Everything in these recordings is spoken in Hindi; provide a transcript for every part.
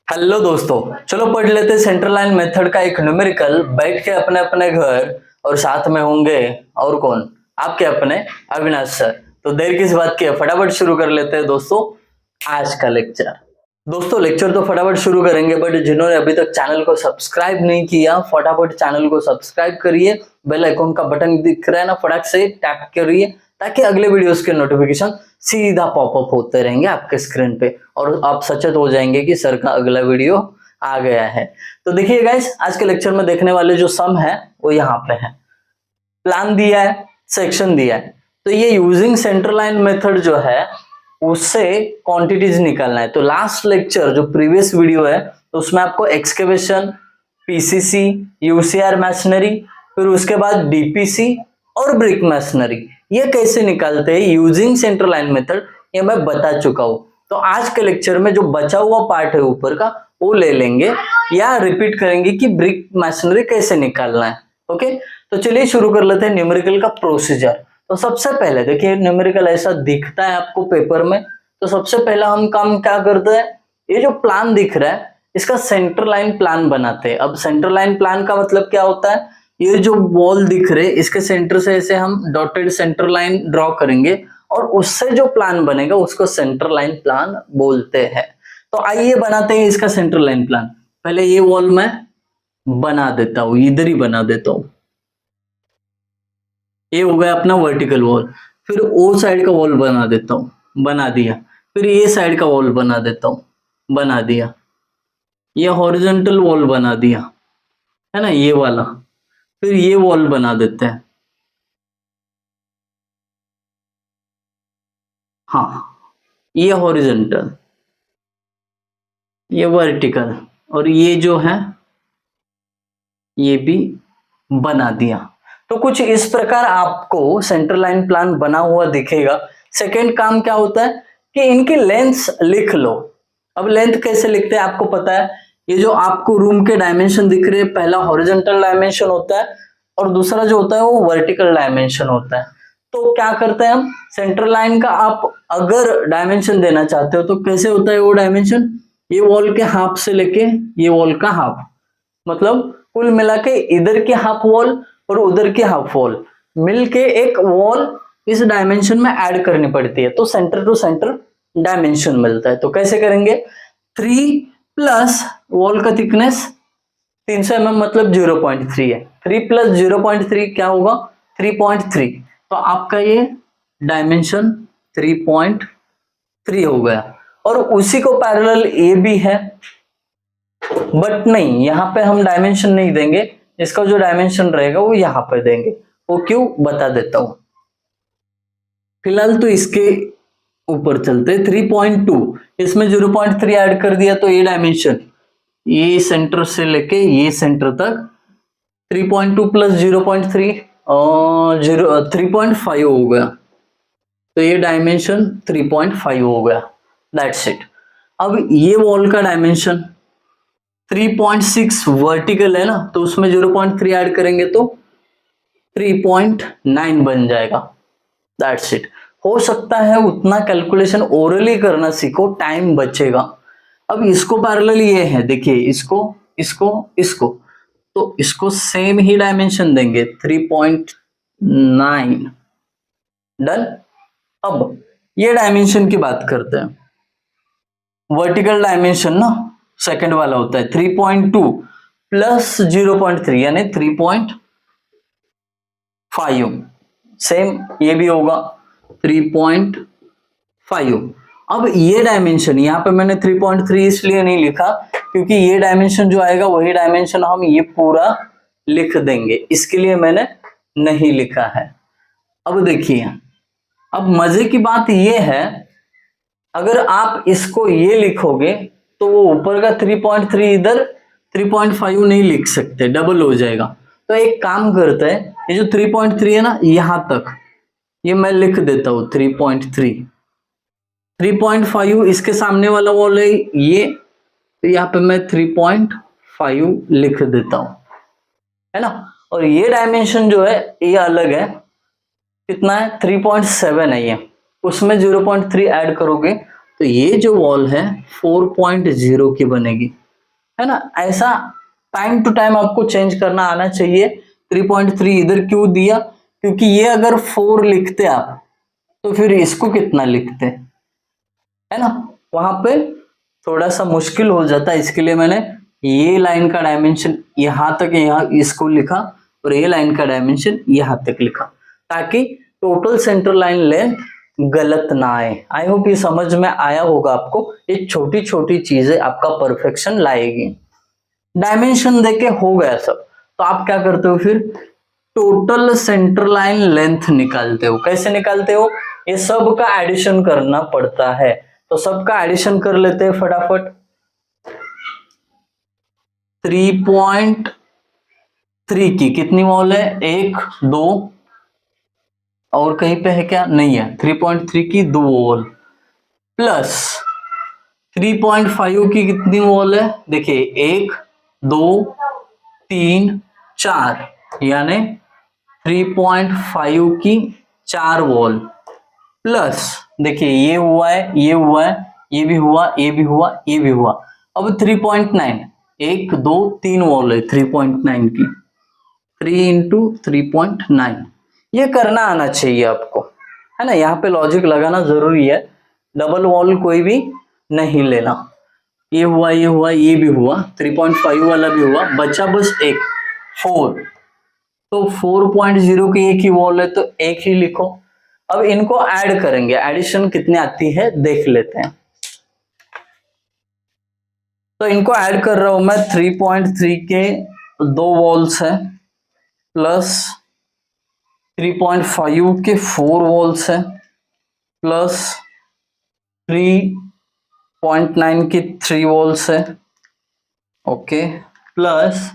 हेलो दोस्तों, चलो पढ़ लेते हैं सेंट्रल लाइन मेथड का एक न्यूमेरिकल। बैठ के अपने अपने घर और साथ में होंगे और कौन, आपके अपने अविनाश सर। तो देर किस बात की है, फटाफट शुरू कर लेते हैं दोस्तों आज का लेक्चर। दोस्तों लेक्चर तो फटाफट शुरू करेंगे, बट जिन्होंने अभी तक चैनल को सब्सक्राइब नहीं किया फटाफट चैनल को सब्सक्राइब करिए। बेल आइकॉन का बटन दिख रहा है ना, फटाक से टैप करिए ताकि अगले वीडियोस के नोटिफिकेशन सीधा पॉपअप होते रहेंगे आपके स्क्रीन पे और आप सचेत हो जाएंगे कि सर का अगला वीडियो आ गया है। तो देखिए गाइस, आज के लेक्चर में देखने वाले जो सम है वो यहाँ पे है। प्लान दिया है, सेक्शन दिया है, तो ये यूजिंग सेंट्रल लाइन मेथड जो है उससे क्वांटिटीज निकालना है। तो लास्ट लेक्चर जो प्रीवियस वीडियो है तो उसमें आपको एक्सकेवेशन, पीसीसी, यूसीआर मैशनरी, फिर उसके बाद डीपीसी और ब्रिक मैशनरी ये कैसे निकालते हैं यूजिंग सेंट्रल लाइन मेथड ये मैं बता चुका हूं। तो आज के लेक्चर में जो बचा हुआ पार्ट है ऊपर का वो ले लेंगे या रिपीट करेंगे कि ब्रिक मैशनरी कैसे निकालना है। ओके, तो चलिए शुरू कर लेते हैं न्यूमेरिकल का प्रोसीजर। तो सबसे पहले देखिए न्यूमेरिकल ऐसा दिखता है आपको पेपर में। तो सबसे पहला हम काम क्या करते हैं, ये जो प्लान दिख रहा है इसका सेंटर लाइन प्लान बनाते हैं। अब सेंटर लाइन प्लान का मतलब क्या होता है, ये जो वॉल दिख रहे इसके सेंटर से ऐसे हम डॉटेड सेंटर लाइन ड्रॉ करेंगे और उससे जो प्लान बनेगा उसको सेंटर लाइन प्लान बोलते हैं। तो आइए बनाते हैं इसका सेंटर लाइन प्लान। पहले ये वॉल मैं बना देता हूं, इधर ही बना देता हूं। ये हो गया अपना वर्टिकल वॉल। फिर ओ साइड का वॉल बना देता हूं, बना दिया। फिर ये साइड का वॉल बना देता हूं, बना दिया। ये हॉरिजॉन्टल वॉल बना दिया है ना, ये वाला। फिर ये वॉल बना देते हैं, हाँ ये हॉरिजॉन्टल, ये वर्टिकल, और ये जो है ये भी बना दिया। तो कुछ इस प्रकार आपको सेंटर लाइन प्लान बना हुआ दिखेगा। सेकंड काम क्या होता है कि इनकी लेंथ लिख लो। अब लेंथ कैसे लिखते हैं आपको पता है, ये जो आपको रूम के डायमेंशन दिख रहे हैं, पहला हॉरिजॉन्टल डायमेंशन होता है और दूसरा जो होता है वो वर्टिकल डायमेंशन होता है। तो क्या करते हैं हम, सेंटर लाइन का आप अगर डायमेंशन देना चाहते हो तो कैसे होता है वो डायमेंशन, ये वॉल के हाफ से लेके ये वॉल का हाफ, मतलब कुल मिला के इधर की हाफ वॉल और उधर की हाफ वॉल मिलके एक वॉल इस डायमेंशन में ऐड करनी पड़ती है, तो सेंटर टू सेंटर डायमेंशन मिलता है। तो कैसे करेंगे, 3 प्लस वॉल का थिकनेस 300 mm मतलब 0.3 है, 3 प्लस 0.3 क्या होगा 3.3। तो आपका ये डायमेंशन 3.3 हो गया। और उसी को पैरेलल ए भी है, बट नहीं यहाँ पे हम डायमेंशन नहीं देंगे, इसका जो डायमेंशन रहेगा वो यहाँ पे देंगे। वो क्यों बता देता हूं। फिलहाल तो इसके ऊपर चलते 3.2, इसमें 0.3 ऐड कर दिया तो ये डायमेंशन ये सेंटर से लेके ये सेंटर तक 3.2 प्लस 0.3 3.5 हो गया। तो ये डायमेंशन 3.5 हो गया, दैट्स इट। अब ये वॉल का डायमेंशन 3.6 वर्टिकल है ना, तो उसमें 0.3 ऐड करेंगे तो 3.9 बन जाएगा, दैट्स इट। हो सकता है उतना कैलकुलेशन ओरली करना सीखो, टाइम बचेगा। अब इसको पैरेलल ये है, देखिए इसको इसको इसको, तो इसको सेम ही डायमेंशन देंगे 3.9, डन। अब ये डायमेंशन की बात करते हैं, वर्टिकल डायमेंशन ना सेकंड वाला होता है 3.2 प्लस 0.3 यानी 3.5, सेम ये भी होगा 3.5। अब ये डायमेंशन यहाँ पे मैंने 3.3 इसलिए नहीं लिखा क्योंकि ये डायमेंशन जो आएगा वही डायमेंशन हम ये पूरा लिख देंगे, इसके लिए मैंने नहीं लिखा है। अब देखिए, अब मजे की बात ये है, अगर आप इसको ये लिखोगे तो वो ऊपर का 3.3 इधर 3.5 नहीं लिख सकते, डबल हो जाएगा। तो एक काम करते हैं, ये जो 3.3 है ना यहां तक ये मैं लिख देता हूं 3.3, 3.5 इसके सामने वाला वॉल है ये, तो यहाँ पे मैं 3.5 लिख देता हूं, है ना। और ये डायमेंशन जो है ये अलग है, कितना है 3.7 है ये, उसमें 0.3 ऐड करोगे तो ये जो वॉल है 4.0 की बनेगी, है ना। ऐसा टाइम टू टाइम आपको चेंज करना आना चाहिए। 3.3 इधर क्यों दिया, क्योंकि ये अगर 4 लिखते आप तो फिर इसको कितना लिखते, है ना, वहां पे थोड़ा सा मुश्किल हो जाता है। इसके लिए मैंने ये लाइन का डायमेंशन यहां तक यहाँ इसको लिखा और ये लाइन का डायमेंशन यहां तक लिखा, ताकि टोटल सेंटर लाइन लेंथ गलत ना आए। आई होप ये समझ में आया होगा आपको। ये छोटी छोटी चीजें आपका परफेक्शन लाएगी। डायमेंशन देके हो गया सब, तो आप क्या करते हो फिर, टोटल सेंटर लाइन लेंथ निकालते हो। कैसे निकालते हो, ये सब का एडिशन करना पड़ता है। तो सबका एडिशन कर लेते हैं फटाफट। 3.3 की कितनी वॉल है, 1 2 और कहीं पे है क्या, नहीं है। 3.3 की 2 वॉल प्लस 3.5 की कितनी वॉल है, देखिए 1 2 3 4, यानी 3.5 की 4 वॉल प्लस देखिए ये हुआ है, ये हुआ है, ये भी हुआ, ये भी हुआ, ये भी हुआ। अब 3.9, 1 2 3 वॉल है 3.9 की, 3 इंटू 3.9, ये करना आना चाहिए आपको, है ना। यहाँ पे लॉजिक लगाना जरूरी है। डबल वॉल कोई भी नहीं लेना। ये हुआ, ये हुआ, ये भी हुआ, 3.5 वाला भी हुआ, बचा बस एक 4। तो 4.0 की एक ही वॉल है तो एक ही लिखो। अब इनको ऐड करेंगे, एडिशन कितनी आती है देख लेते हैं। तो इनको ऐड कर रहा हूं मैं। 3.3 के 2 वॉल्स है प्लस 3.5 के 4 वॉल्स है प्लस 3.9 की 3 वॉल्स है, ओके, प्लस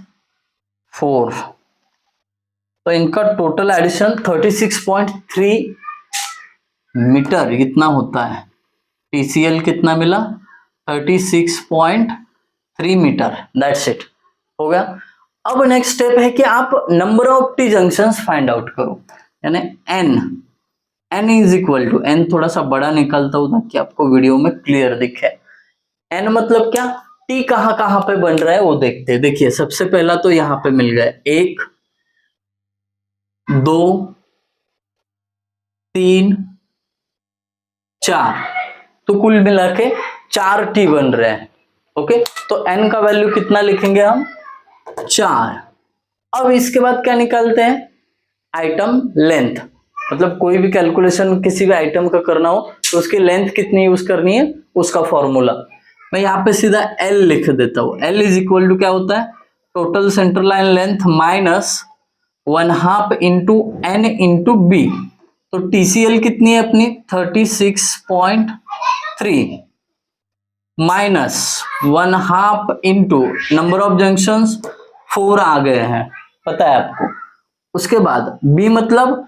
4। तो इनका टोटल एडिशन 36.3 मीटर इतना होता है। TCL कितना मिला, 36.3 मीटर। दैट्स इट, हो गया। अब नेक्स्ट स्टेप है कि आप number of T junctions find out करो, यानी n is equal to, n थोड़ा सा बड़ा निकलता हूं ताकि आपको वीडियो में क्लियर दिखे। n मतलब क्या, t कहां कहां पे बन रहा है वो देखते हैं। देखिए सबसे पहला तो यहां पे मिल गया 1 2 3 4, तो कुल मिला के 4 टी बन रहे हैं, ओके। तो n का वैल्यू कितना लिखेंगे हम, 4। अब इसके बाद क्या निकालते हैं, आइटम लेंथ। मतलब कोई भी कैलकुलेशन किसी भी आइटम का करना हो तो उसकी लेंथ कितनी यूज करनी है, उसका फॉर्मूला मैं यहाँ पे सीधा L लिख देता हूँ। L इज इक्वल टू क्या होता है, total centre line length minus 1/2 into n into b। तो TCL कितनी है अपनी, 36.3 minus 1/2 into number of junctions 4 आ गए हैं, पता है आपको। उसके बाद B मतलब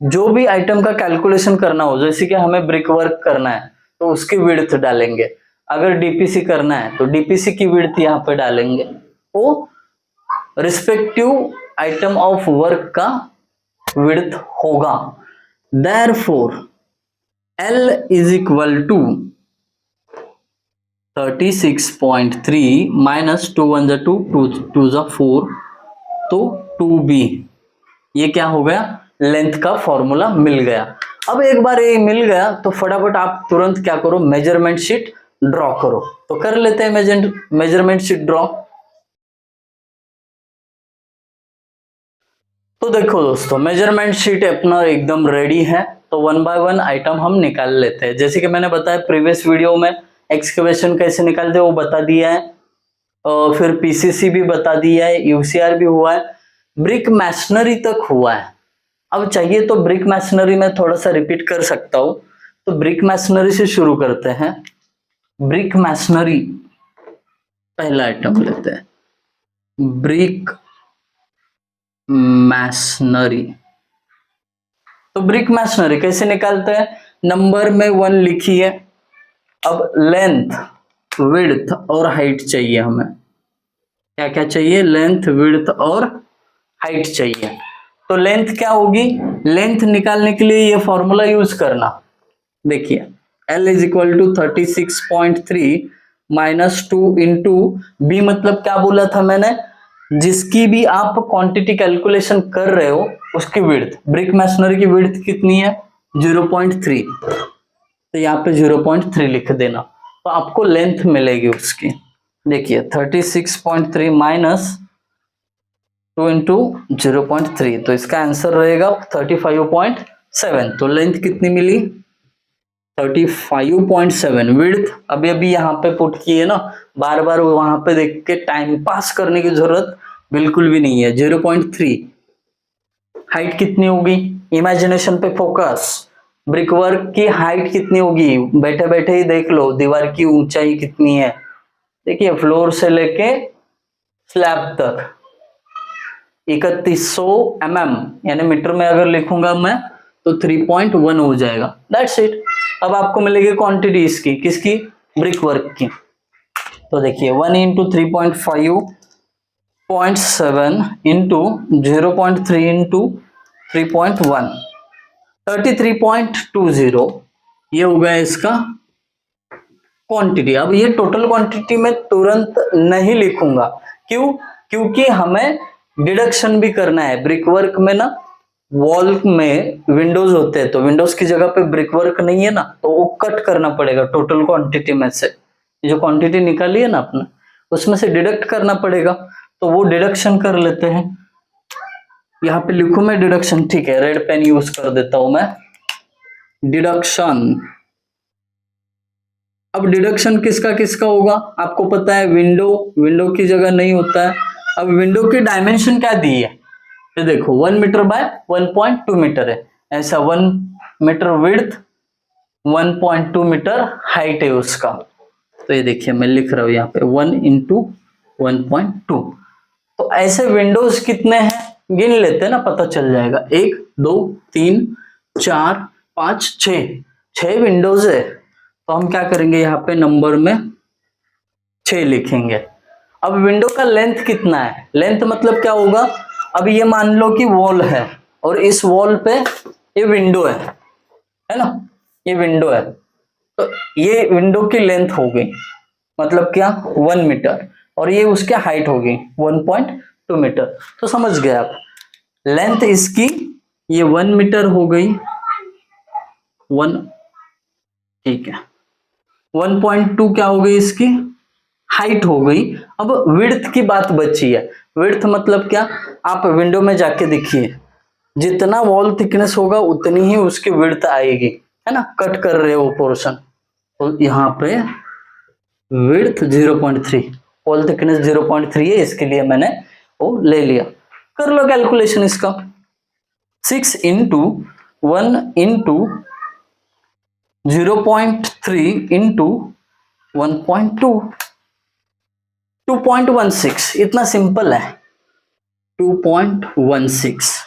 जो भी आइटम का कैलकुलेशन करना हो, जैसे कि हमें ब्रिक वर्क करना है तो उसकी विड्थ डालेंगे, अगर डीपीसी करना है तो डीपीसी की विड्थ यहाँ पे डालेंगे, वो रिस्पेक्टिव आइटम ऑफ वर्क का विड्थ होगा। Therefore L is equal to 36.3 minus 2 1 2 2 4, तो 2b, ये क्या हो गया, लेंथ का फॉर्मूला मिल गया। अब एक बार ये मिल गया तो फटाफट आप तुरंत क्या करो, मेजरमेंट शीट ड्रॉ करो। तो कर लेते हैं मेजरमेंट शीट ड्रॉ। तो देखो दोस्तों, मेजरमेंट शीट अपना एकदम रेडी है। तो 1 बाय 1 आइटम हम निकाल लेते हैं। जैसे कि मैंने बताया प्रीवियस वीडियो में, एक्सकवेशन कैसे निकालते वो बता दिया है, और फिर पीसीसी भी बता दिया है, यूसीआर भी हुआ है, ब्रिक मैसनरी तक हुआ है। अब चाहिए तो ब्रिक मैसनरी में थोड़ा सा रिपीट कर सकता हूं। तो ब्रिक मैसनरी से शुरू करते हैं। ब्रिक मैसनरी पहला आइटम लेते हैं, ब्रिक मैसनरी। तो ब्रिक मैसनरी कैसे निकालते हैं, नंबर में 1 लिखिए। अब लेंथ, विड्थ और हाइट चाहिए हमें। क्या क्या चाहिए, लेंथ, विड्थ और हाइट चाहिए। तो लेंथ क्या होगी, लेंथ निकालने के लिए ये फॉर्मूला यूज करना। देखिए L is equal to 36.3 minus 2 into b, मतलब क्या बोला था मैंने, जिसकी भी आप क्वांटिटी कैलकुलेशन कर रहे हो उसकी विड्थ, ब्रिक मैसनरी की विड्थ कितनी है 0.3, तो यहाँ पे 0.3 लिख देना, तो आपको लेंथ मिलेगी उसकी। देखिए 36.3 माइनस 2 इंटू 0.3, तो इसका आंसर रहेगा 35.7। तो लेंथ कितनी मिली 35.7। विड्थ अभी अभी यहाँ पे पुट की है ना, बार बार वहां पे देख के टाइम पास करने की जरूरत बिल्कुल भी नहीं है। 0.3। हाइट कितनी होगी, इमेजिनेशन पे फोकस, ब्रिक वर्क की हाइट कितनी होगी, बैठे बैठे ही देख लो, दीवार की ऊंचाई कितनी है, देखिए फ्लोर से लेके स्लैब तक 3100 mm, यानी मीटर में अगर लिखूंगा मैं तो 3.1 हो जाएगा। That's it. अब आपको मिलेगी क्वांटिटी इसकी, किसकी, ब्रिक वर्क की। तो देखिए 1 इंटू 3.5.7 इंटू 0.3 इंटू 3.1, 33.20, ये हो गया इसका क्वांटिटी। अब ये टोटल क्वांटिटी में तुरंत नहीं लिखूंगा, क्यों, क्योंकि हमें डिडक्शन भी करना है। ब्रिक वर्क में ना वॉल में विंडोज होते हैं, तो विंडोज की जगह पे ब्रिक वर्क नहीं है ना, तो वो कट करना पड़ेगा टोटल क्वांटिटी में से। जो क्वांटिटी निकाली है ना अपने, उसमें से डिडक्ट करना पड़ेगा, तो वो डिडक्शन कर लेते हैं। यहाँ पे लिखूं मैं डिडक्शन, ठीक है, रेड पेन यूज कर देता हूं मैं, डिडक्शन। अब डिडक्शन किसका किसका होगा, आपको पता है, विंडो की जगह नहीं होता है। अब विंडो की डायमेंशन क्या दी है, ये देखो 1 मीटर बाय 1.2 मीटर है, ऐसा 1 मीटर विड्थ 1.2 मीटर हाइट है उसका। तो ये देखिए मैं लिख रहा हूं यहाँ पे 1 इंटू 1.2। तो ऐसे विंडोज कितने हैं गिन लेते हैं ना, पता चल जाएगा। 1 2 3 4 5 6 विंडोज है, तो हम क्या करेंगे यहाँ पे नंबर में 6 लिखेंगे। अब विंडो का लेंथ कितना है, लेंथ मतलब क्या होगा, अब ये मान लो कि वॉल है और इस वॉल पे ये विंडो है ना, ये विंडो है, तो ये विंडो की लेंथ हो गई, मतलब क्या 1 मीटर, और ये उसके हाइट होगी 1.2 मीटर। तो समझ गए आप, लेंथ इसकी ये 1 मीटर हो गई, 1, ठीक है, 1.2 क्या हो गई इसकी हाइट हो गई। अब विड्थ की बात बची है, विड्थ मतलब क्या, आप विंडो में जाके देखिए, जितना वॉल थिकनेस होगा उतनी ही उसकी विड्थ आएगी, है ना, कट कर रहे हो पोर्शन, तो यहाँ पे विड्थ 0.3, वॉल थिकनेस 0.3 है, इसके लिए मैंने वो ले लिया। कर लो कैलकुलेशन इसका, 6 इंटू 1 इंटू 0.3 इंटू 1.2, 2.16, इतना सिंपल है, 2.16।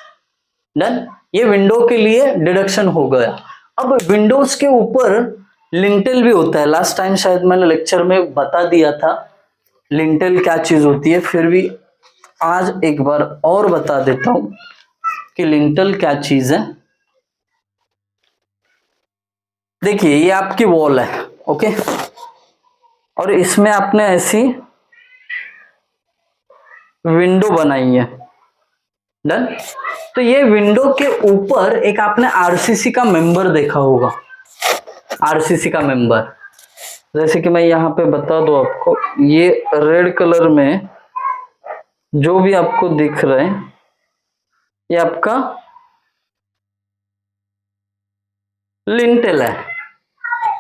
डन, ये विंडो के लिए डिडक्शन हो गया। अब विंडोज के ऊपर लिंटेल भी होता है, लास्ट टाइम शायद मैंने लेक्चर में बता दिया था लिंटेल क्या चीज होती है, फिर भी आज एक बार और बता देता हूं कि लिंटेल क्या चीज है। देखिए ये आपकी वॉल है, ओके, और इसमें आपने ऐसी विंडो बनाई है, डन। तो ये विंडो के ऊपर एक आपने आरसीसी का मेंबर देखा होगा, आरसीसी का मेंबर, जैसे कि मैं यहाँ पे बता दूं आपको, ये रेड कलर में जो भी आपको दिख रहा है ये आपका लिंटेल है,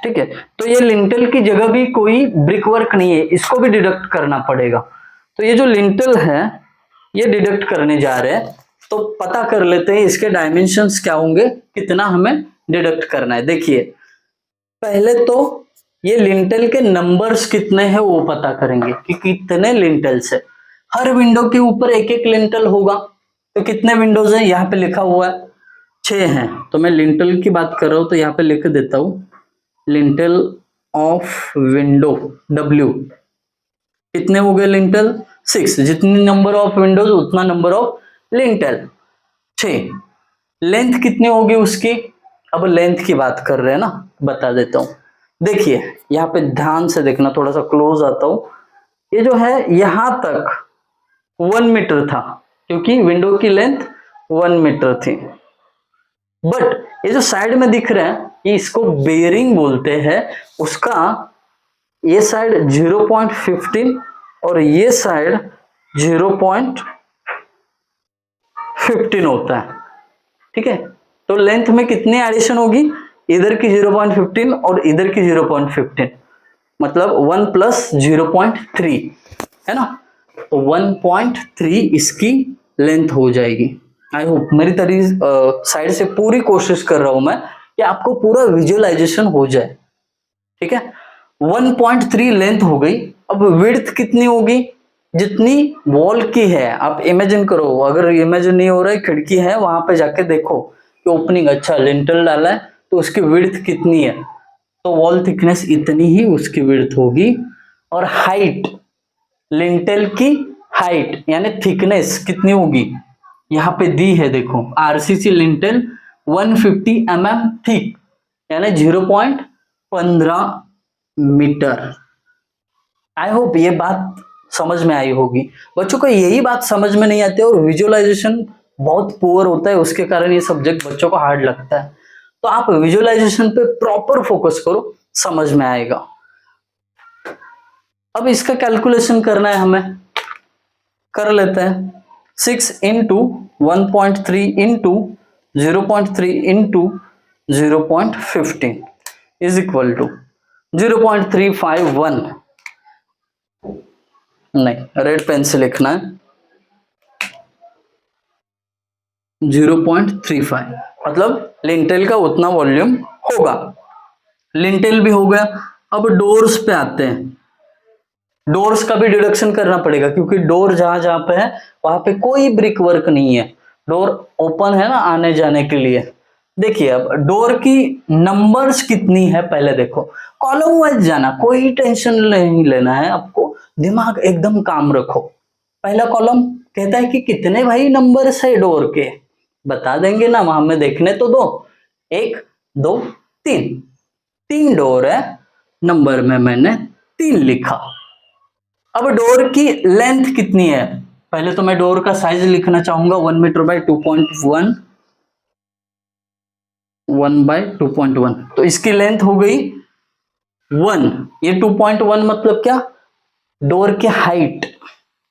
ठीक है। तो ये लिंटेल की जगह भी कोई ब्रिक वर्क नहीं है, इसको भी डिडक्ट करना पड़ेगा। तो ये जो लिंटेल है ये डिडक्ट करने जा रहे हैं, तो पता कर लेते हैं इसके डायमेंशंस क्या होंगे, कितना हमें डिडक्ट करना है। देखिए पहले तो ये लिंटेल के नंबर्स कितने हैं वो पता करेंगे कि कितने लिंटेल्स है। हर विंडो के ऊपर एक एक लिंटेल होगा, तो कितने विंडोज है, यहाँ पे लिखा हुआ है 6 हैं, तो मैं लिंटेल की बात कर रहा हूं तो यहाँ पे लिख देता हूं लिंटेल ऑफ विंडो W, कितने हो गए लिंटेल 6, जितनी नंबर ऑफ विंडोज उतना नंबर ऑफ लिंटेल 6। लेंथ कितनी होगी उसकी, अब लेंथ की बात कर रहे हैं ना, बता देता हूं। देखिए यहाँ पे ध्यान से देखना, थोड़ा सा क्लोज आता हूं। ये जो है यहां तक 1 मीटर था, क्योंकि विंडो की लेंथ 1 मीटर थी। बट ये जो साइड में दिख रहा है, ये इसको बेयरिंग बोलते हैं। उसका ये साइड 0.15 और ये साइड 0.15 होता है, ठीक है। तो लेंथ में कितनी एडिशन होगी, इधर की 0.15 और इधर की 0.15, मतलब 1 + 0.3 है ना। तो 1.3 इसकी लेंथ हो जाएगी। आई होप मेरी साइड से पूरी कोशिश कर रहा हूं मैं कि आपको पूरा विजुअलाइजेशन हो जाए, ठीक है। 1.3 लेंथ हो गई। अब विड्थ कितनी होगी, जितनी वॉल की है। आप इमेजिन करो, अगर इमेजिन नहीं हो रहा है, खिड़की है, वहां पे जाके देखो कि ओपनिंग, अच्छा लिंटल डाला है तो उसकी विड्थ कितनी है, तो वॉल थिकनेस इतनी ही उसकी विड्थ होगी। और हाइट, लिंटल की हाइट यानी थिकनेस कितनी होगी, यहाँ पे दी है देखो, आरसीसी लिंटल 150 mm थिक यानी 0.15 मीटर। आई होप ये बात समझ में आई होगी। बच्चों को यही बात समझ में नहीं आती और विजुअलाइजेशन बहुत पुअर होता है, उसके कारण ये सब्जेक्ट बच्चों को हार्ड लगता है। तो आप विजुअलाइजेशन पे प्रॉपर फोकस करो, समझ में आएगा। अब इसका कैलकुलेशन करना है हमें, कर लेते हैं। 6 × 1.3 × 0.3 × 0.15 इज इक्वल टू 0.351, नहीं रेड पेन से लिखना है, 0.35, मतलब लिंटेल का उतना वॉल्यूम होगा। लिंटेल भी हो गया। अब डोर्स पे आते हैं। डोर्स का भी डिडक्शन करना पड़ेगा, क्योंकि डोर जहां जहां पे है वहां पे कोई ब्रिक वर्क नहीं है, डोर ओपन है ना आने जाने के लिए। देखिए अब डोर की नंबर्स कितनी है पहले देखो, कॉलम वाइज जाना, कोई टेंशन नहीं लेना है आपको, दिमाग एकदम काम रखो। पहला कॉलम कहता है कि कितने भाई नंबर्स है डोर के, बता देंगे ना, हमें देखने तो दो। 1 2 3, 3 डोर है, नंबर में मैंने 3 लिखा। अब डोर की लेंथ कितनी है, पहले तो मैं डोर का साइज लिखना चाहूंगा, 1 मीटर बाय 2.1, 1/2.1, तो इसकी लेंथ हो गई 1। ये 2.1 मतलब क्या, डोर की हाइट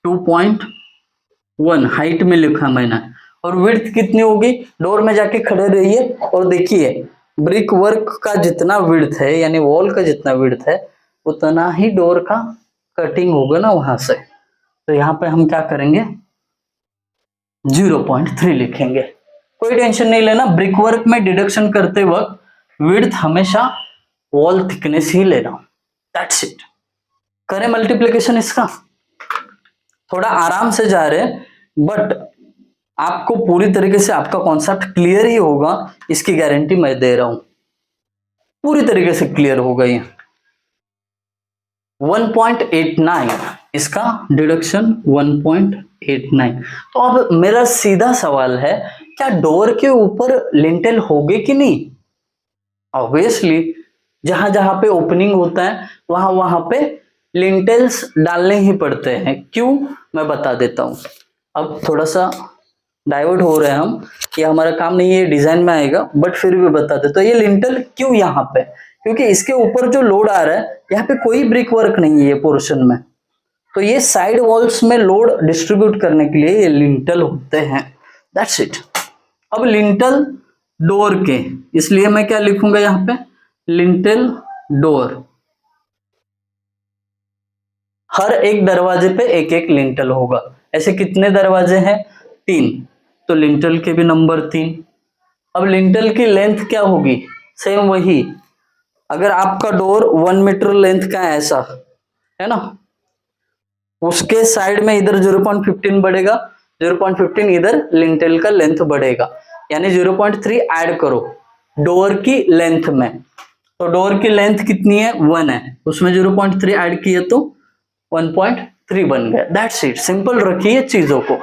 2.1 हाइट में लिखा मैंने। और विड्थ कितनी होगी, डोर में जाके खड़े रहिए और देखिए ब्रिक वर्क का जितना विड्थ है यानी वॉल का जितना विड्थ है उतना ही डोर का कटिंग होगा ना वहां से। तो यहाँ पे हम क्या करेंगे, 0.3 लिखेंगे। कोई टेंशन नहीं लेना, ब्रिक वर्क में डिडक्शन करते वक्त विड्थ हमेशा वॉल थिकनेस ही लेना, दैट्स इट। करें मल्टीप्लिकेशन इसका, थोड़ा आराम से जा रहे हैं, बट आपको पूरी तरीके से आपका कॉन्सेप्ट क्लियर ही होगा, इसकी गारंटी मैं दे रहा हूं, पूरी तरीके से क्लियर होगा ये। 1.89 इसका डिडक्शन 1.89। तो अब मेरा सीधा सवाल है, क्या डोर के ऊपर लिंटेल होगे कि नहीं। ऑब्वियसली जहां जहां पे ओपनिंग होता है वहां वहां पे लिंटेल्स डालने ही पड़ते हैं। क्यों, मैं बता देता हूं। अब थोड़ा सा डाइवर्ट हो रहे हैं हम, ये हमारा काम नहीं है, डिजाइन में आएगा, बट फिर भी बता दे। तो ये लिंटेल क्यों यहाँ पे, क्योंकि इसके ऊपर जो लोड आ रहा है यहाँ पे कोई ब्रिक वर्क नहीं है ये पोर्शन में, तो ये साइड वॉल्स में लोड डिस्ट्रीब्यूट करने के लिए ये लिंटेल होते हैं, दैट्स इट। अब लिंटेल डोर के, इसलिए मैं क्या लिखूंगा यहाँ पे, लिंटेल डोर। हर एक दरवाजे पे एक एक लिंटेल होगा। ऐसे कितने दरवाजे हैं, 3, तो लिंटेल के भी नंबर 3। अब लिंटेल की लेंथ क्या होगी, सेम वही, अगर आपका डोर 1 मीटर लेंथ का है ऐसा है ना, उसके साइड में इधर 0.15 बढ़ेगा, 0.15 इधर लिंटेल का लेंथ बढ़ेगा, यानी 0.3 ऐड करो डोर की लेंथ में। तो डोर की लेंथ कितनी है, 1 है, उसमें 0.3 ऐड किए तो 1.3 बन गया, दैट्स इट। सिंपल रखिए चीजों को,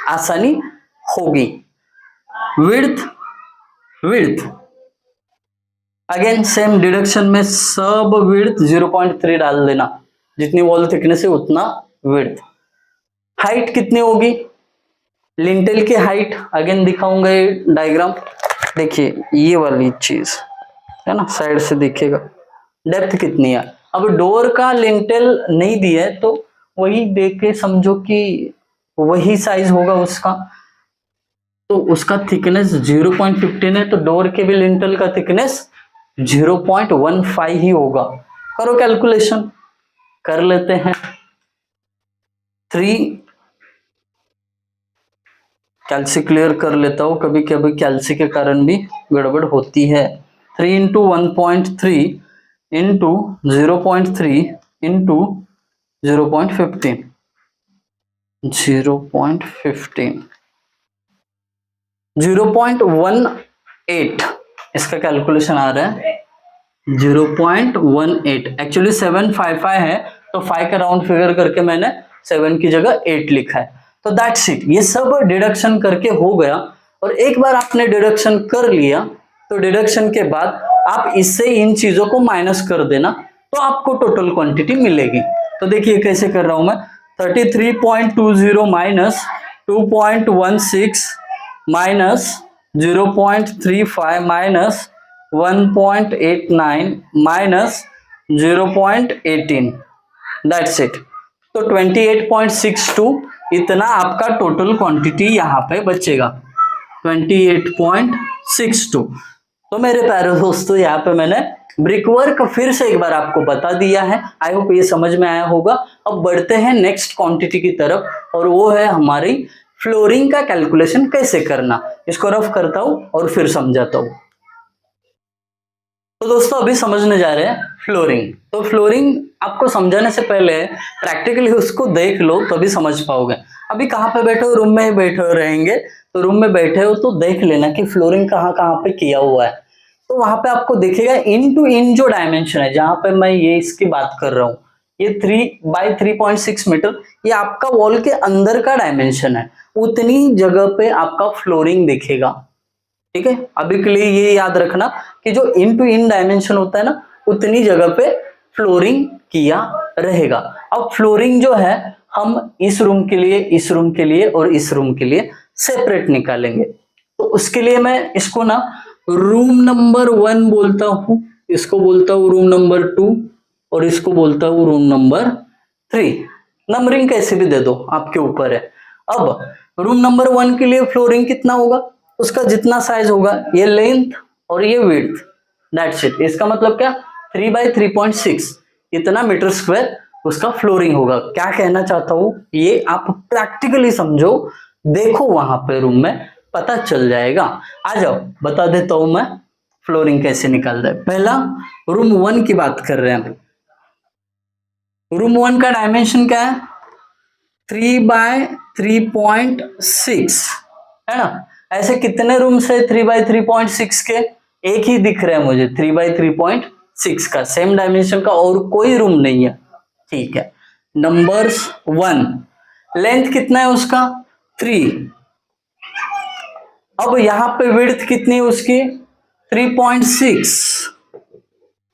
आसानी होगी। Width, width again same deduction में सब विड्थ 0.3 डाल देना, जितनी वॉल थिकनेस है उतना विड्थ। हाइट कितनी होगी, लिंटेल की हाइट अगेन दिखाऊंगा ये डायग्राम, देखिए ये वाली चीज है ना, साइड से दिखेगा। डेप्थ कितनी है, अब डोर का लिंटेल नहीं दिया है तो वही देख के समझो कि वही साइज होगा उसका, तो उसका थिकनेस 0.15 है, तो डोर के भी लिंटेल का थिकनेस 0.15 ही होगा। करो कैलकुलेशन, कर लेते हैं। 3 कैल्सी क्लियर कर लेता हूं, कभी कभी कैल्सी के कारण भी गड़बड़ होती है। 3 इंटू 1.3 इंटू 0.3 इंटू 0.15 0.18 इसका कैलकुलेशन आ रहा है 0.18। एक्चुअली 755 है तो 5 का राउंड फिगर करके मैंने 7 की जगह 8 लिखा है। तो दैट्स इट, ये सब डिडक्शन करके हो गया। और एक बार आपने डिडक्शन कर लिया तो डिडक्शन के बाद आप इससे इन चीजों को माइनस कर देना, तो आपको टोटल क्वांटिटी मिलेगी। तो देखिए कैसे कर रहा हूं मैं, 33.20 minus 2.16 minus 0.35 minus 1.89 minus 0.18, that's it. तो 28.62 इतना आपका टोटल क्वांटिटी यहाँ पे बचेगा, 28.62। तो मेरे प्यारे दोस्तों यहाँ पे मैंने ब्रिक वर्क फिर से एक बार आपको बता दिया है, आई होप ये समझ में आया होगा। अब बढ़ते हैं नेक्स्ट क्वांटिटी की तरफ, और वो है हमारी फ्लोरिंग का कैलकुलेशन कैसे करना। इसको रफ करता हूं और फिर समझाता हूं। तो दोस्तों अभी समझने जा रहे हैं फ्लोरिंग। तो फ्लोरिंग आपको समझाने से पहले प्रैक्टिकली उसको देख लो तभी समझ पाओगे। अभी कहाँ पे बैठे हो, रूम में ही बैठे हो रहेंगे, तो रूम में बैठे हो तो देख लेना कि फ्लोरिंग कहाँ कहाँ पे किया हुआ है। तो वहां पे आपको दिखेगा इन टू इन जो डायमेंशन है, जहां पे मैं ये इसकी बात कर रहा हूँ, ये 3 बाई 3.6 मीटर, ये आपका वॉल के अंदर का डायमेंशन है। उतनी जगह पे आपका फ्लोरिंग दिखेगा, ठीक है। अभी के लिए ये याद रखना कि जो इन टू इन डायमेंशन होता है ना, उतनी जगह पे फ्लोरिंग किया रहेगा। अब फ्लोरिंग जो है हम इस रूम के लिए, इस रूम के लिए और इस रूम के लिए सेपरेट निकालेंगे। तो उसके लिए मैं इसको ना रूम नंबर 1 बोलता हूं, इसको बोलता हूं रूम नंबर 2 और इसको बोलता हूं रूम नंबर 3। नंबरिंग कैसे भी दे दो, आपके ऊपर है। अब रूम नंबर 1 के लिए फ्लोरिंग कितना होगा, उसका जितना साइज होगा, ये लेंथ और ये विड्थ, दैट्स इट। इसका मतलब क्या, 3 बाई 3.6 इतना मीटर स्क्वायर उसका फ्लोरिंग होगा। क्या कहना चाहता हूं ये आप प्रैक्टिकली समझो, देखो वहां पे रूम में पता चल जाएगा। आ जाओ बता देता हूं मैं फ्लोरिंग कैसे निकालना है। पहला रूम 1 की बात कर रहे हैं। रूम 1 का डायमेंशन क्या है, 3 बाय 3.6 है ना। ऐसे कितने रूम्स है 3 बाई 3.6 के, एक ही दिख रहा है मुझे 3 बाई 3.6 का, सेम डायमेंशन का और कोई रूम नहीं है, ठीक है। नंबर्स 1, लेंथ कितना है उसका 3। अब यहां पे विड्थ कितनी है उसकी 3.6।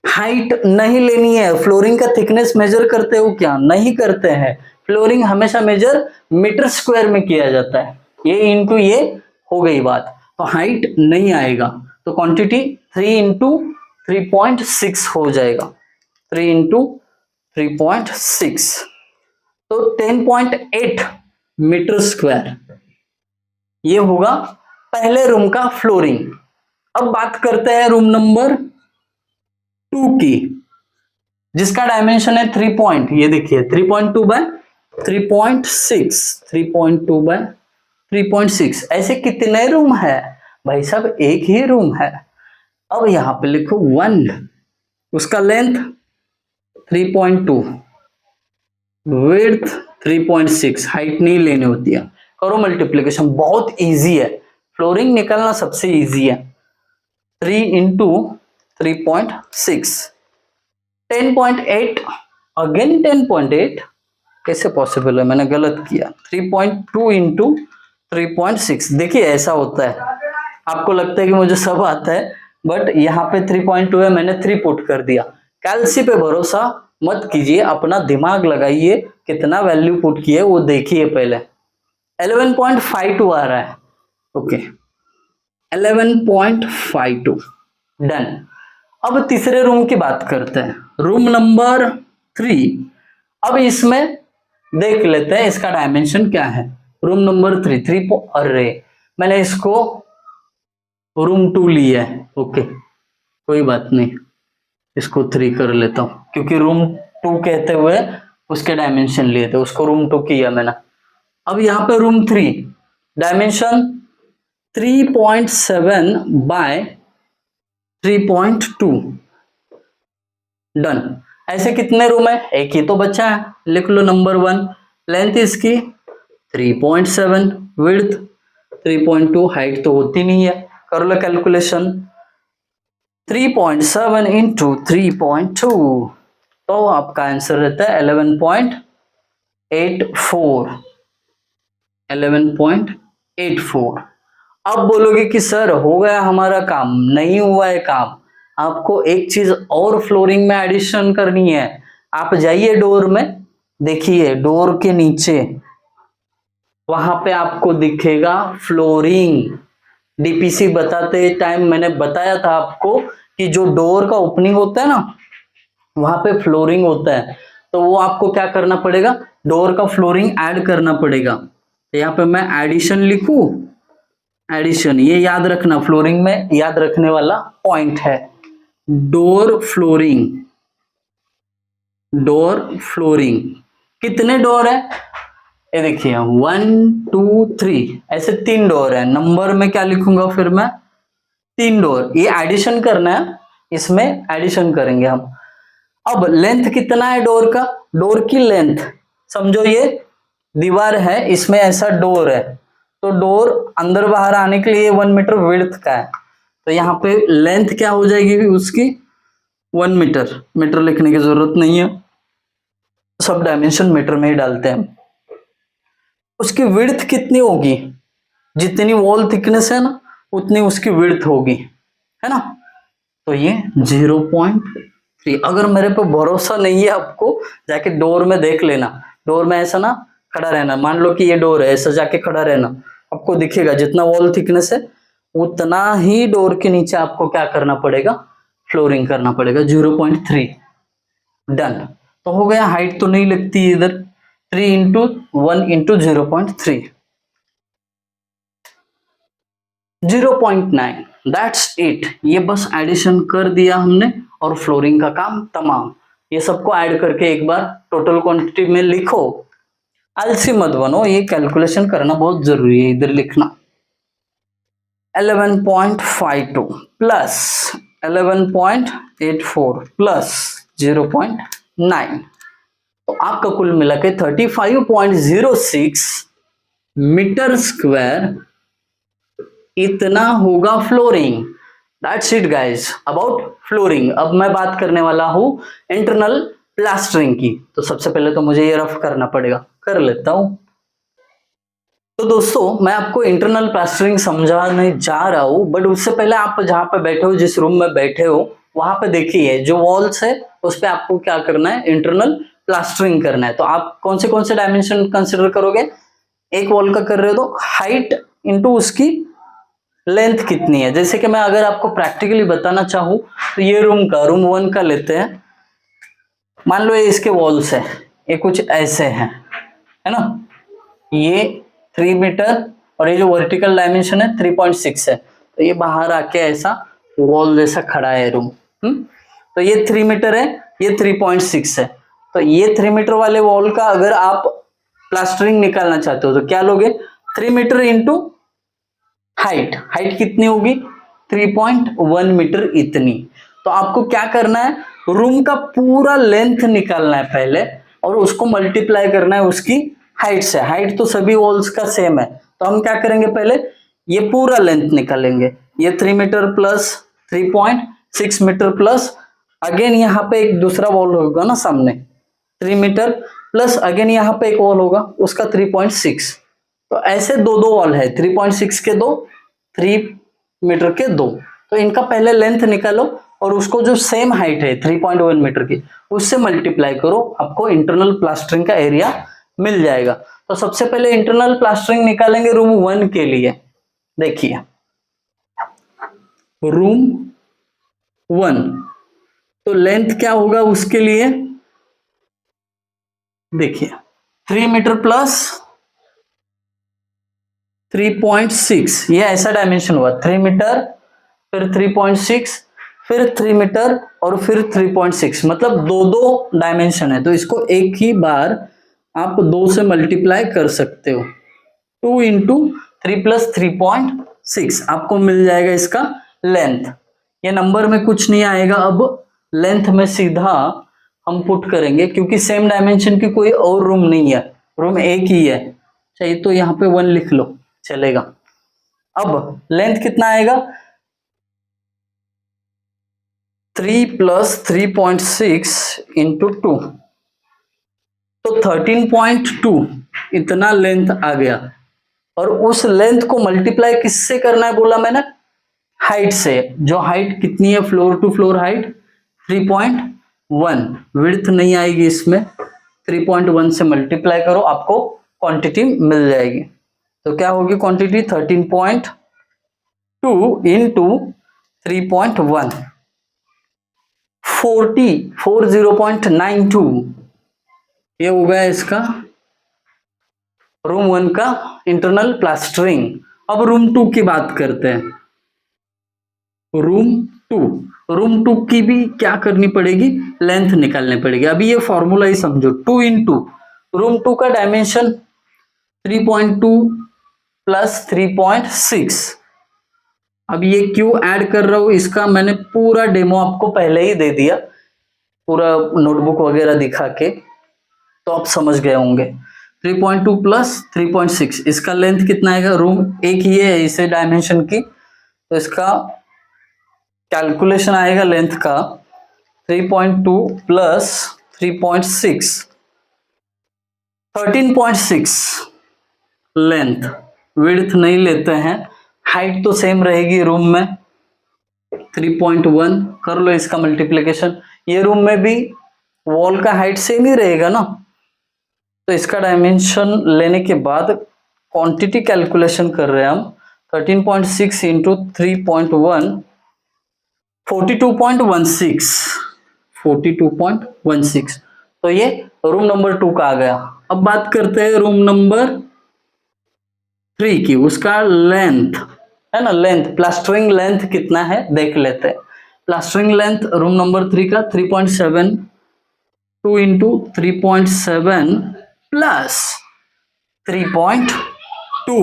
हाइट नहीं लेनी है, फ्लोरिंग का थिकनेस मेजर करते हो क्या, नहीं करते हैं। फ्लोरिंग हमेशा मेजर मीटर स्क्वायर में किया जाता है, ये इंटू ये हो गई बात, तो हाइट नहीं आएगा। तो क्वांटिटी 3 इंटू 3.6 हो जाएगा, 3 इंटू 3.6, तो 10.8 मीटर स्क्वायर ये होगा पहले रूम का फ्लोरिंग। अब बात करते हैं रूम नंबर 2 की, जिसका डायमेंशन है 3 पॉइंट, ये देखिए 3.2 बाय 3.6, 3.2 बाय 3.6। ऐसे कितने रूम है भाई साहब, एक ही रूम है। अब यहां पे लिखो 1, उसका लेंथ 3.2, विड्थ 3.6, हाइट नहीं लेनी होती है। करो मल्टीप्लीकेशन, बहुत इजी है, फ्लोरिंग निकालना सबसे इजी है। 3 इंटू 3.6, 10.8, अगेन 10.8, कैसे पॉसिबल है, मैंने गलत किया। 3.2 इंटू 3.6, देखिए ऐसा होता है, आपको लगता है कि मुझे सब आता है, बट यहाँ पे 3.2 है, मैंने 3 पुट कर दिया। कैलसी पे भरोसा मत कीजिए, अपना दिमाग लगाइए, कितना वैल्यू पुट किए वो देखिए पहले। 11.52 आ रहा है, ओके 11.52 डन। अब तीसरे रूम की बात करते हैं, रूम नंबर 3। अब इसमें देख लेते हैं इसका डायमेंशन क्या है। रूम नंबर 3 अरे मैंने इसको रूम 2 लिया है, ओके कोई बात नहीं, इसको 3 कर लेता हूं, क्योंकि रूम 2 कहते हुए उसके डायमेंशन लिए थे, उसको रूम 2 किया मैंने। अब यहाँ पे रूम 3 डायमेंशन 3.7 बाय 3.2 डन। ऐसे कितने रूम है, एक ही तो बचा है, लिख लो नंबर 1। लेंथ इसकी 3.7, विड्थ 3.2, हाइट तो होती नहीं है, कर लो कैलकुलेशन। 3.7 इंटू 3.2, तो आपका आंसर रहता है 11.84। 11.84। अब बोलोगे कि सर हो गया हमारा काम, नहीं हुआ है काम, आपको एक चीज और फ्लोरिंग में एडिशन करनी है। आप जाइए डोर में, देखिए डोर के नीचे वहां पे आपको दिखेगा फ्लोरिंग। डीपीसी बताते टाइम मैंने बताया था आपको कि जो डोर का ओपनिंग होता है ना, वहां पे फ्लोरिंग होता है, तो वो आपको क्या करना पड़ेगा, डोर का फ्लोरिंग ऐड करना पड़ेगा। तो यहाँ पे मैं एडिशन लिखूं, एडिशन, ये याद रखना, फ्लोरिंग में याद रखने वाला पॉइंट है। डोर फ्लोरिंग, डोर फ्लोरिंग कितने डोर है, ये देखिए 1 2 3, ऐसे 3 डोर है। नंबर में क्या लिखूंगा फिर मैं, 3 डोर, ये एडिशन करना है, इसमें एडिशन करेंगे हम। अब लेंथ कितना है डोर का, डोर की लेंथ समझो ये दीवार है, इसमें ऐसा डोर है, तो डोर अंदर बाहर आने के लिए 1 मीटर विड्थ का है, तो यहाँ पे लेंथ क्या हो जाएगी उसकी 1 मीटर। मीटर लिखने की जरूरत नहीं है, सब डायमेंशन मीटर में ही डालते हैं। उसकी विड्थ कितनी होगी, जितनी वॉल थिकनेस है ना उतनी उसकी विड्थ होगी, है ना। तो ये 0.3। अगर मेरे पे भरोसा नहीं है आपको, जाके डोर में देख लेना, डोर में ऐसा ना खड़ा रहना, मान लो कि ये डोर है, ऐसा जाके खड़ा रहना, आपको दिखेगा जितना वॉल थिकनेस है उतना ही डोर के नीचे आपको क्या करना पड़ेगा, फ्लोरिंग करना पड़ेगा। 0.3 डन। तो हो गया, हाइट तो नहीं लगती इधर, 3 इंटू 1 इंटू 0.3, 0.9, दैट्स इट। ये बस एडिशन कर दिया हमने और फ्लोरिंग का काम तमाम। ये सबको ऐड करके एक बार टोटल क्वांटिटी में लिखो, आलसी मत बनो, ये कैलकुलेशन करना बहुत जरूरी है, इधर लिखना। 11.52 प्लस 11.84 प्लस 0.9, तो आपका कुल मिला के 35.06 मीटर स्क्वायर इतना होगा flooring. That's it guys about flooring. अब मैं बात करने वाला हूं इंटरनल प्लास्टरिंग की। तो सबसे पहले तो मुझे ये रफ करना पड़ेगा, कर लेता हूं। तो दोस्तों मैं आपको इंटरनल प्लास्टरिंग समझाने जा रहा हूं, बट उससे पहले आप जहां पे बैठे हो, जिस रूम में बैठे हो, वहां पे देखिए जो वॉल्स है उस पे आपको क्या करना है, इंटरनल प्लास्टरिंग करना है। तो आप कौन से डायमेंशन कंसिडर करोगे, एक वॉल का कर रहे हो तो हाइट इंटू उसकी लेंथ कितनी है। जैसे कि मैं अगर आपको प्रैक्टिकली बताना चाहूँ तो ये रूम 1 का लेते हैं, मान लो ये इसके वॉल्स है, ये कुछ ऐसे हैं, है ना, ये 3 मीटर और ये जो वर्टिकल डायमेंशन है 3.6 है, तो ये बाहर आके ऐसा वॉल जैसा खड़ा है रूम। तो ये 3 मीटर है, ये 3.6 है, तो ये 3 मीटर वाले वॉल का अगर आप प्लास्टरिंग निकालना चाहते हो तो क्या लोगे, 3 मीटर इंटू हाइट, हाइट कितनी होगी 3.1 मीटर इतनी। तो आपको क्या करना है, रूम का पूरा लेंथ निकालना है पहले और उसको मल्टीप्लाई करना है उसकी हाइट से। हाइट तो सभी वॉल्स का सेम है, तो हम क्या करेंगे, पहले ये पूरा लेंथ निकालेंगे, ये 3 metre plus 3.6 metre plus again यहाँ पे एक दूसरा वॉल होगा ना सामने, 3 मीटर प्लस अगेन यहाँ पे एक वॉल होगा उसका 3.6, तो ऐसे दो वॉल है, 3.6 के 2, 3 मीटर के 2, तो इनका पहले लेंथ निकालो और उसको जो सेम हाइट है 3.1 मीटर की उससे मल्टीप्लाई करो, आपको इंटरनल प्लास्टरिंग का एरिया मिल जाएगा। तो सबसे पहले इंटरनल प्लास्टरिंग निकालेंगे रूम 1 के लिए। देखिए रूम 1 तो लेंथ क्या होगा उसके लिए, देखिए 3 मीटर प्लस 3.6, ये ऐसा डायमेंशन हुआ 3 मीटर फिर 3.6 फिर 3 मीटर और फिर 3.6, मतलब दो दो डायमेंशन है, तो इसको एक ही बार आप 2 से मल्टीप्लाई कर सकते हो। 2 इंटू 3 प्लस 3.6 आपको मिल जाएगा इसका लेंथ। ये नंबर में कुछ नहीं आएगा, अब लेंथ में सीधा हम पुट करेंगे क्योंकि सेम डायमेंशन की कोई और रूम नहीं है, रूम एक ही है, चाहिए तो यहाँ पे 1 लिख लो चलेगा। अब लेंथ कितना आएगा, 3 प्लस 3.6 इंटू 2, तो 13.2 इतना लेंथ आ गया। और उस लेंथ को मल्टीप्लाई किससे करना है बोला मैंने, हाइट से। जो हाइट कितनी है floor to floor height 3.1, width नहीं आएगी इसमें, 3.1 से मल्टीप्लाई करो आपको क्वांटिटी मिल जाएगी। तो क्या होगी क्वांटिटी 13.2 इंटू 3.1, 40.92, ये हो गया इसका रूम 1 का इंटरनल प्लास्टरिंग। अब रूम 2 की बात करते हैं। रूम 2 की भी क्या करनी पड़ेगी, लेंथ निकालनी पड़ेगी। अभी ये फॉर्मूला ही समझो, 2 इंटू रूम 2 का डायमेंशन 3.2 प्लस 3.6। अब ये क्यों ऐड कर रहा हूं, इसका मैंने पूरा डेमो आपको पहले ही दे दिया, पूरा नोटबुक वगैरह दिखा के, तो आप समझ गए होंगे। 3.2 प्लस 3.6, इसका लेंथ कितना आएगा, रूम एक ही है इसे डायमेंशन की, तो इसका कैलकुलेशन आएगा लेंथ का 3.2 प्लस 3.6, 13.6 लेंथ। विड्थ नहीं लेते हैं, हाइट तो सेम रहेगी रूम में 3.1, कर लो इसका मल्टीप्लिकेशन। ये रूम में भी वॉल का हाइट सेम ही रहेगा ना, तो इसका डायमेंशन लेने के बाद क्वांटिटी कैलकुलेशन कर रहे हैं हम, 13.6 इंटू 3.1, 42.16, तो ये रूम नंबर 2 का आ गया। अब बात करते हैं रूम नंबर 3 की, उसका लेंथ है ना, लेंथ प्लास्टरिंग लेंथ कितना है देख लेते हैं। प्लास्टरिंग लेंथ रूम नंबर 3 का 3.7, 2 इंटू 3.7 प्लस 3.2,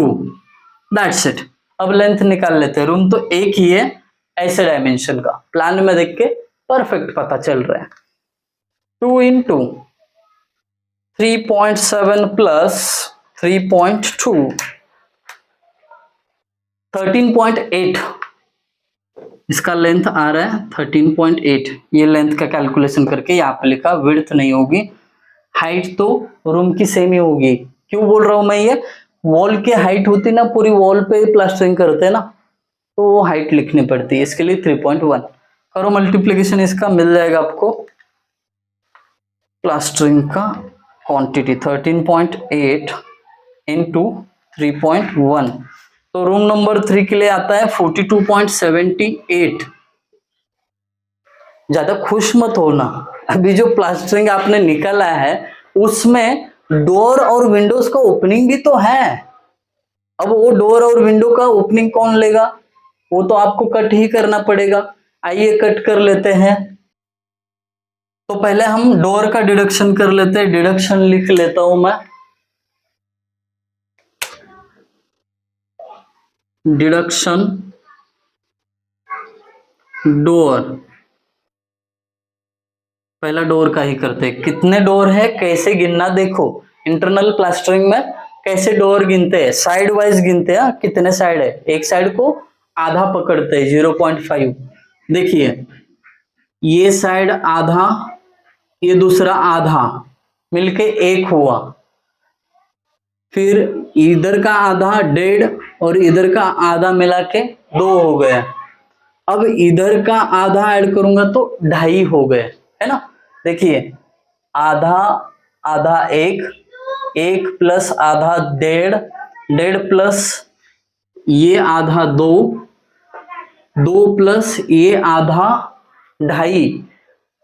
दैट्स इट। अब लेंथ निकाल लेते हैं, रूम तो एक ही है ऐसे डायमेंशन का, प्लान में देख के परफेक्ट पता चल रहा है। 2 इंटू 3.7 प्लस 3.2, 13.8 इसका लेंथ आ रहा है 13.8। ये लेंथ का कैलकुलेशन करके यहाँ पे लिखा, विड्थ नहीं होगी, हाइट तो रूम की सेम ही होगी। क्यों बोल रहा हूं मैं, ये वॉल की हाइट होती ना, पूरी वॉल पे प्लास्टरिंग करते हैं ना, तो वो हाइट लिखनी पड़ती है, इसके लिए 3.1 करो मल्टीप्लिकेशन, इसका मिल जाएगा आपको प्लास्टरिंग का क्वांटिटी 13.8 इंटू 3.1, तो रूम नंबर 3 के लिए आता है 42.78। ज्यादा खुश मत होना, अभी जो प्लास्टरिंग आपने निकाला है उसमें डोर और विंडोज का ओपनिंग भी तो है। अब वो डोर और विंडो का ओपनिंग कौन लेगा, वो तो आपको कट ही करना पड़ेगा। आइए कट कर लेते हैं। तो पहले हम डोर का डिडक्शन कर लेते हैं, डिडक्शन लिख लेता हूं मैं, डिडक्शन डोर, पहला डोर का ही करते हैं। कितने डोर है कैसे गिनना, देखो इंटरनल प्लास्टरिंग में कैसे डोर गिनते हैं, साइड वाइज गिनते हैं। कितने साइड है, एक साइड को आधा पकड़ते हैं 0.5, देखिए ये साइड आधा, ये दूसरा आधा, मिलके एक हुआ, फिर इधर का आधा 1.5 और इधर का आधा मिला के 2 हो गया। अब इधर का आधा ऐड करूंगा तो 2.5 हो गए, है ना। देखिए आधा आधा 1, 1 प्लस आधा 1.5, 1.5 प्लस ये आधा 2, 2 प्लस ये आधा 2.5।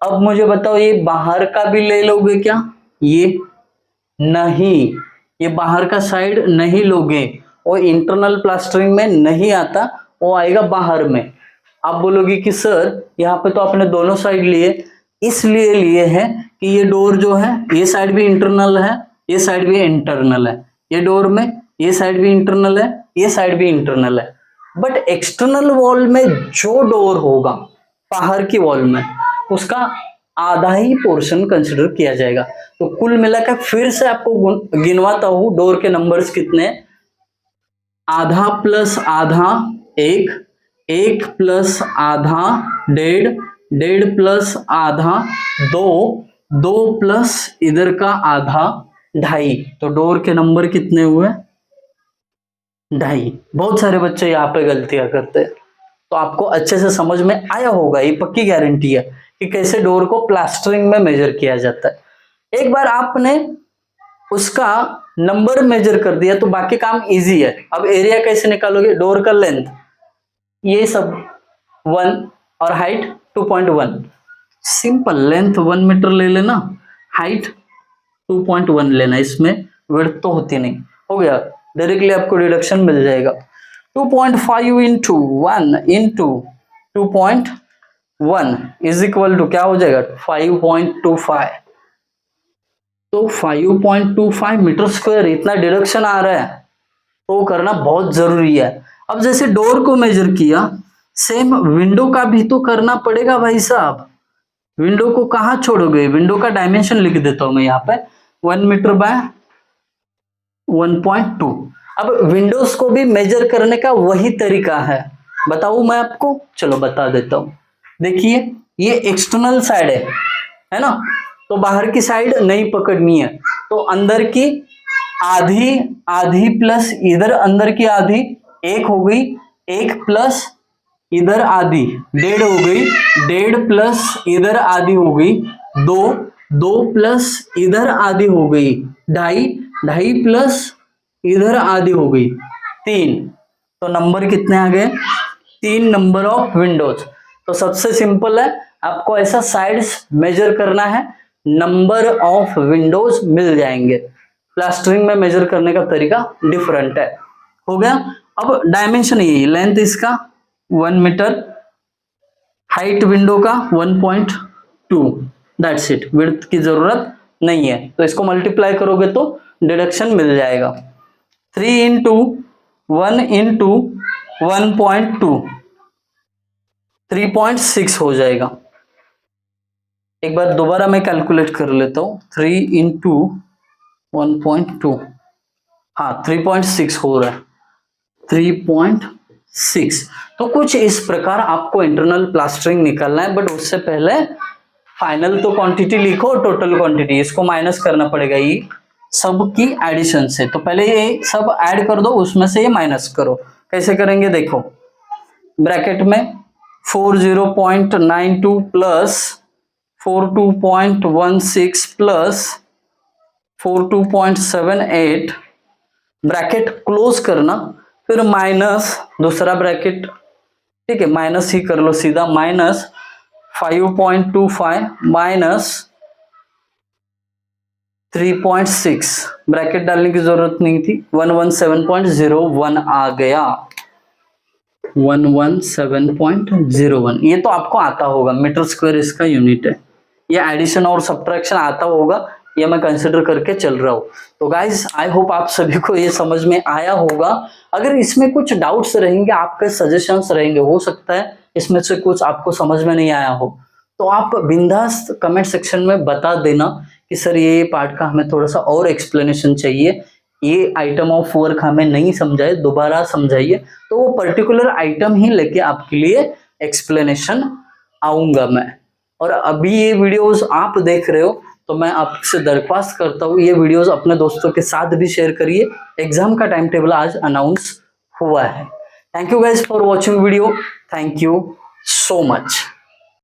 अब मुझे बताओ ये बाहर का भी ले लोगे क्या? ये नहीं, ये बाहर का साइड नहीं लोगे, वो इंटरनल प्लास्टरिंग में नहीं आता, वो आएगा बाहर में। आप बोलोगे कि सर यहाँ पे तो आपने दोनों साइड लिए, इसलिए लिए हैं कि ये डोर जो है ये साइड भी इंटरनल है, ये साइड भी इंटरनल है, ये डोर में ये साइड भी इंटरनल है, ये साइड भी इंटरनल है। बट एक्सटर्नल वॉल में जो डोर होगा बाहर की वॉल में, उसका आधा ही पोर्शन कंसिडर किया जाएगा। तो कुल मिलाकर फिर से आपको गिनवाता हूं डोर के नंबर्स कितने। आधा प्लस आधा 1, 1 प्लस आधा 1.5, 1.5 प्लस आधा 2, 2 प्लस इधर का आधा 2.5। तो डोर के नंबर कितने हुए? 2.5। बहुत सारे बच्चे यहाँ पे गलतियां करते हैं, तो आपको अच्छे से समझ में आया होगा, ये पक्की गारंटी है कि कैसे डोर को प्लास्टरिंग में मेजर किया जाता है। एक बार आपने उसका नंबर मेजर कर दिया तो बाकी काम इजी है। अब एरिया कैसे निकालोगे? डोर का लेंथ ये सब 1 और हाइट 2.1, सिंपल। लेंथ 1 मीटर ले लेना, हाइट 2.1 लेना, इसमें विड्थ तो होती नहीं, हो गया। डायरेक्टली आपको डिडक्शन मिल जाएगा। 2.5 into 1 into 2.1 is equal to क्या हो जाएगा? 5.25। तो 5.25 मीटर स्क्वायर इतना डिडक्शन आ रहा है, तो करना बहुत जरूरी है। अब जैसे डोर को मेजर किया, सेम विंडो का भी तो करना पड़ेगा भाई साहब। विंडो को कहाँ छोड़ोगे? विंडो का डायमेंशन लिख देता हूं मैं यहाँ पे, 1 मीटर बाय 1.2। अब विंडोज को भी मेजर करने का वही तरीका है, बताऊं मैं आपको? चलो बता देता हूं। देखिए ये एक्सटर्नल साइड है ना, तो बाहर की साइड नहीं पकड़नी है, तो अंदर की आधी, आधी प्लस इधर अंदर की आधी 1 हो गई, 1 प्लस इधर आधी 1.5 हो गई, 1.5 प्लस इधर आधी हो गई 2, 2 प्लस इधर आधी हो गई 2.5, 2.5 प्लस इधर आधी हो गई 3। तो नंबर कितने आ गए? 3 नंबर ऑफ विंडोज। तो सबसे सिंपल है, आपको ऐसा साइड्स मेजर करना है, नंबर ऑफ विंडोज मिल जाएंगे। प्लास्टरिंग में मेजर करने का तरीका डिफरेंट है, हो गया। अब डायमेंशन यही, लेंथ इसका 1 मीटर, हाइट विंडो का 1.2, दैट्स इट। विड्थ की जरूरत नहीं है, तो इसको मल्टीप्लाई करोगे तो डिडक्शन मिल जाएगा। 3 इंटू 1 इंटू 1.2 3.6 हो जाएगा। एक बार दोबारा मैं कैलकुलेट कर लेता हूं, 3 इंटू 1.2, हाँ 3.6 हो रहा है, 3.6। तो कुछ इस प्रकार आपको इंटरनल प्लास्टरिंग निकालना है, बट उससे पहले फाइनल तो क्वांटिटी लिखो, टोटल क्वांटिटी, इसको माइनस करना पड़ेगा ये सब की एडिशन से। तो पहले ये सब ऐड कर दो, उसमें से ये माइनस करो। कैसे करेंगे देखो, ब्रैकेट में 40.92 प्लस 42.16 प्लस 42.78, ब्रैकेट क्लोज करना, फिर माइनस दूसरा ब्रैकेट, ठीक है माइनस ही कर लो सीधा, माइनस 5.25 माइनस 3.6, ब्रैकेट डालने की जरूरत नहीं थी, 117.01 आ गया, 117.01। ये तो आपको आता होगा, मीटर स्क्वायर इसका यूनिट है। ये एडिशन और सब्ट्रैक्शन आता होगा, ये मैं कंसिडर करके चल रहा हूँ। तो गाइज आई होप आप सभी को ये समझ में आया होगा। अगर इसमें कुछ डाउट्स रहेंगे, आपके सजेशंस रहेंगे, हो सकता है इसमें से कुछ आपको समझ में नहीं आया हो, तो आप बिंदास कमेंट सेक्शन में बता देना कि सर ये पार्ट का हमें थोड़ा सा और एक्सप्लेनेशन चाहिए, ये आइटम ऑफ वर्क हमें नहीं समझाए, दोबारा समझाइए। तो वो पर्टिकुलर आइटम ही लेके आपके लिए एक्सप्लेनेशन आऊंगा मैं। और अभी ये वीडियोस आप देख रहे हो, तो मैं आपसे दरख्वास्त करता हूँ ये वीडियोस अपने दोस्तों के साथ भी शेयर करिए। एग्जाम का टाइम टेबल आज अनाउंस हुआ है। Thank you guys for watching video, thank you. so much.